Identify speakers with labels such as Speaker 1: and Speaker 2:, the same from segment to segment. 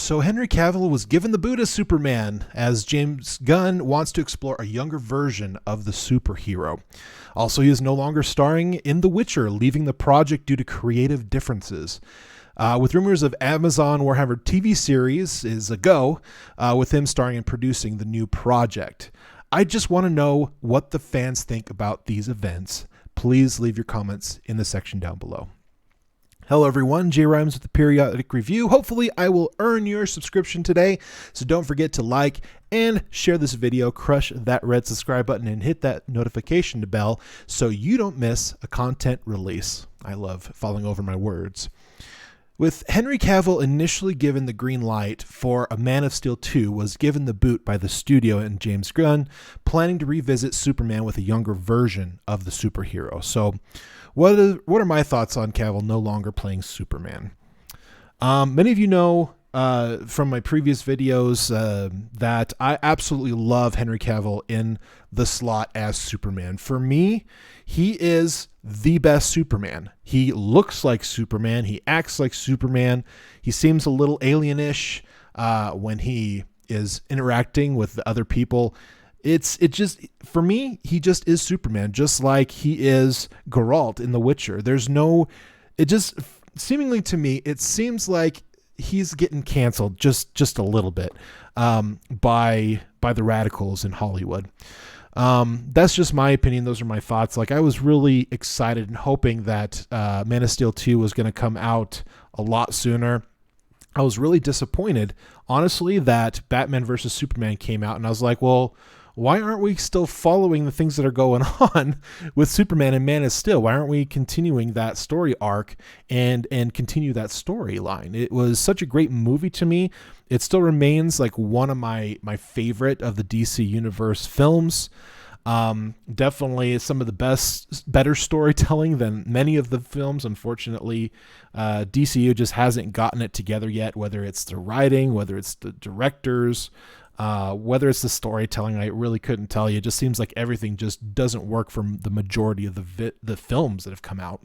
Speaker 1: So Henry Cavill was given the boot as Superman, as James Gunn wants to explore a younger version of the superhero. Also, he is no longer starring in The Witcher, leaving the project due to creative differences. With rumors of Amazon Warhammer TV series is a go, with him starring and producing the new project. I just want to know what the fans think about these events. Please leave your comments in the section down below. Hello everyone, J Rhymes with the Periodic Review. Hopefully I will earn your subscription today, so don't forget to like and share this video, crush that red subscribe button, and hit that notification bell so you don't miss a content release. I love falling over my words. With Henry Cavill initially given the green light for A Man of Steel 2 was given the boot by the studio and James Gunn, planning to revisit Superman with a younger version of the superhero. So what are my thoughts on Cavill no longer playing Superman? Many of you know from my previous videos that I absolutely love Henry Cavill in the slot as Superman. For me, he is the best Superman. He looks like Superman. He acts like Superman. He seems a little alienish when he is interacting with the other people. It just, for me, he just is Superman, just like he is Geralt in The Witcher. Seemingly to me, it seems like he's getting canceled just a little bit by the radicals in Hollywood. That's just my opinion. Those are my thoughts. Like, I was really excited and hoping that Man of Steel 2 was going to come out a lot sooner. I was really disappointed, honestly, that Batman vs. Superman came out, and I was like, well, why aren't we still following the things that are going on with Superman and Man of Steel? Why aren't we continuing that story arc and continue that storyline? It was such a great movie to me. It still remains like one of my favorite of the DC Universe films. Definitely some of the better storytelling than many of the films. Unfortunately, DCU just hasn't gotten it together yet, whether it's the writing, whether it's the directors, whether it's the storytelling. I really couldn't tell you. It just seems like everything just doesn't work for the majority of the films that have come out.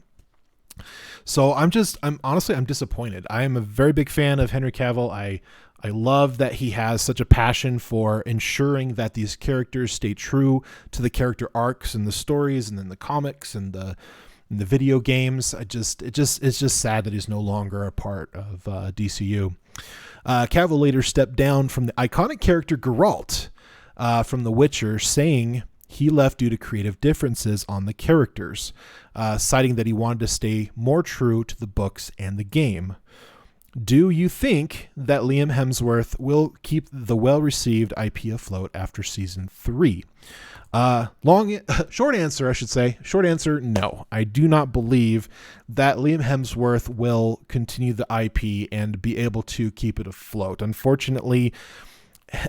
Speaker 1: So I'm disappointed. I am a very big fan of Henry Cavill. I love that he has such a passion for ensuring that these characters stay true to the character arcs and the stories and then the comics and the video games. It's just sad that he's no longer a part of DCU. Cavill later stepped down from the iconic character Geralt from The Witcher, saying he left due to creative differences on the characters, citing that he wanted to stay more true to the books and the game. Do you think that Liam Hemsworth will keep the well-received IP afloat after season 3? Short answer, no. I do not believe that Liam Hemsworth will continue the IP and be able to keep it afloat. Unfortunately,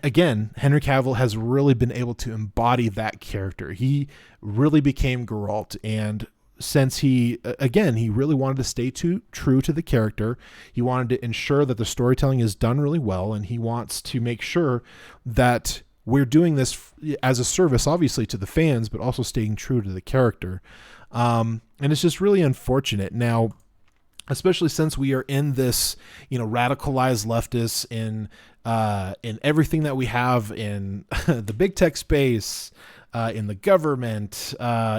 Speaker 1: again, Henry Cavill has really been able to embody that character. He really became Geralt, and since he really wanted to stay true to the character, he wanted to ensure that the storytelling is done really well, and he wants to make sure that we're doing this as a service, obviously, to the fans, but also staying true to the character. And it's just really unfortunate. Now, especially since we are in this, radicalized leftists in everything that we have in the big tech space, in the government,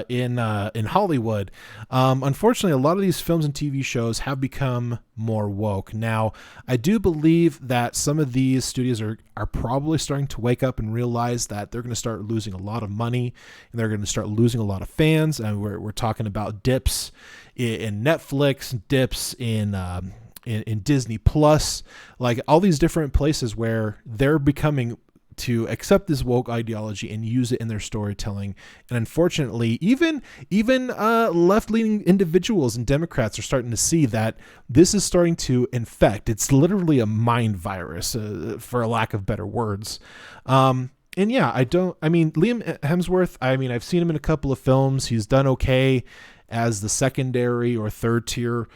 Speaker 1: in Hollywood. Unfortunately, a lot of these films and TV shows have become more woke. Now, I do believe that some of these studios are probably starting to wake up and realize that they're going to start losing a lot of money, and they're going to start losing a lot of fans. And we're talking about dips in Netflix, dips in Disney Plus, like all these different places where they're becoming to accept this woke ideology and use it in their storytelling. And unfortunately, even left-leaning individuals and Democrats are starting to see that this is starting to infect. It's literally a mind virus, for a lack of better words. And yeah, Liam Hemsworth, I've seen him in a couple of films. He's done okay as the secondary or third tier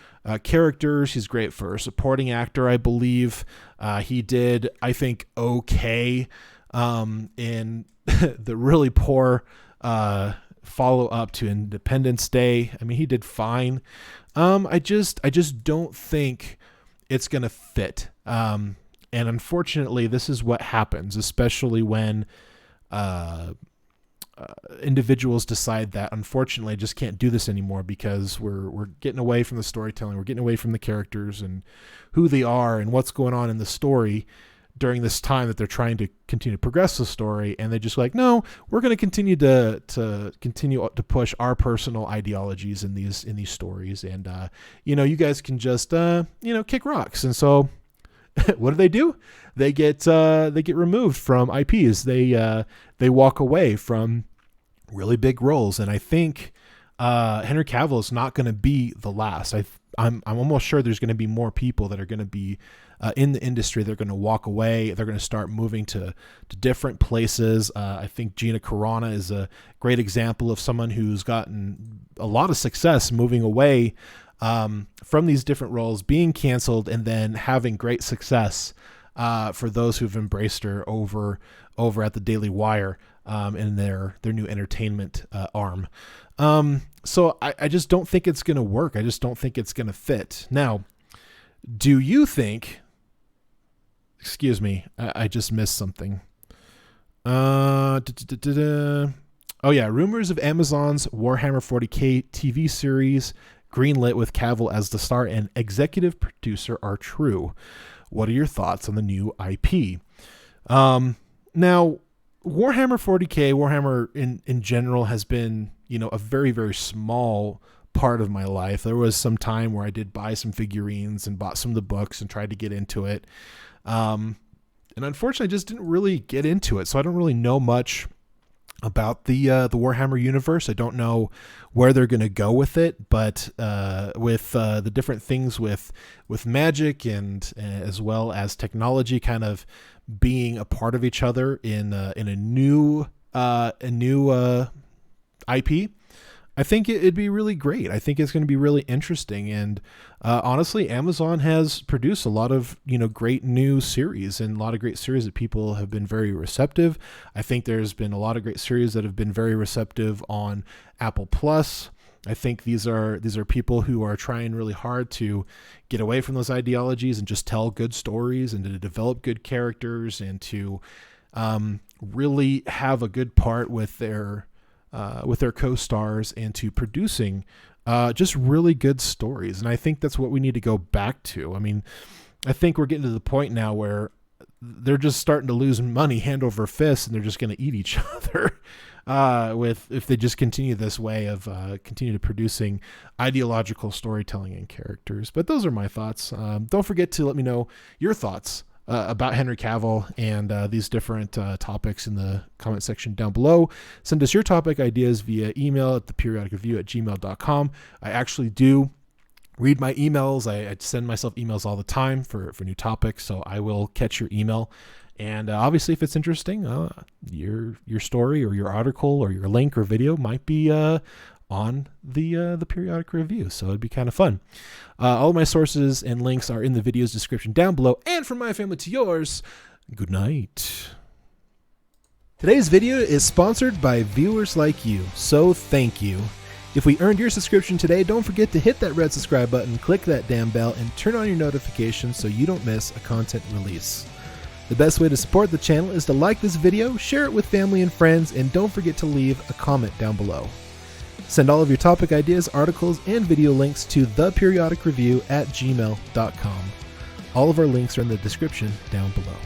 Speaker 1: characters. He's great for a supporting actor, I believe. He did, I think, okay in the really poor follow up to Independence Day. He did fine. I just don't think it's gonna fit. And unfortunately, this is what happens, especially when individuals decide that, unfortunately, I just can't do this anymore because we're getting away from the storytelling, we're getting away from the characters and who they are and what's going on in the story during this time that they're trying to continue to progress the story. And they just like, no, we're going to continue to push our personal ideologies in these stories. And, you guys can just, kick rocks. And so what do? They get removed from IPs. They walk away from really big roles. And I think, Henry Cavill is not going to be the last. I'm almost sure there's going to be more people that are going to be in the industry. They're going to walk away. They're going to start moving to different places. I think Gina Carano is a great example of someone who's gotten a lot of success moving away from these different roles, being canceled, and then having great success for those who've embraced her over at the Daily Wire in their new entertainment arm. So I just don't think it's going to work. I just don't think it's going to fit. Now, do you think... Excuse me, I just missed something. Oh yeah, rumors of Amazon's Warhammer 40K TV series greenlit with Cavill as the star and executive producer are true. What are your thoughts on the new IP? Now, Warhammer 40K, Warhammer in general has been, a very, very small part of my life. There was some time where I did buy some figurines and bought some of the books and tried to get into it. And unfortunately, I just didn't really get into it. So I don't really know much about the Warhammer universe. I don't know where they're going to go with it, but with the different things with magic and as well as technology kind of being a part of each other in a new IP, I think it'd be really great. I think it's going to be really interesting. And honestly, Amazon has produced a lot of, great new series and a lot of great series that people have been very receptive. I think there's been a lot of great series that have been very receptive on Apple Plus. I think these are people who are trying really hard to get away from those ideologies and just tell good stories and to develop good characters and to really have a good part with their co-stars and to producing just really good stories. And I think that's what we need to go back to. I mean, I think we're getting to the point now where they're just starting to lose money hand over fist and they're just going to eat each other if they just continue this way of continue to producing ideological storytelling and characters. But those are my thoughts. Don't forget to let me know your thoughts about Henry Cavill and these different topics in the comment section down below. Send us your topic ideas via email at theperiodicreview@gmail.com. I actually do read my emails. I send myself emails all the time for new topics, so I will catch your email. And obviously, if it's interesting, your story or your article or your link or video might be on the periodic review, so it'd be kind of fun. All of my sources and links are in the video's description down below. And from my family to yours, good night. Today's video is sponsored by viewers like you, so thank you. If we earned your subscription today, don't forget to hit that red subscribe button, click that damn bell, and turn on your notifications so you don't miss a content release. The best way to support the channel is to like this video, share it with family and friends, and don't forget to leave a comment down below. Send all of your topic ideas, articles, and video links to theperiodicreview@gmail.com. All of our links are in the description down below.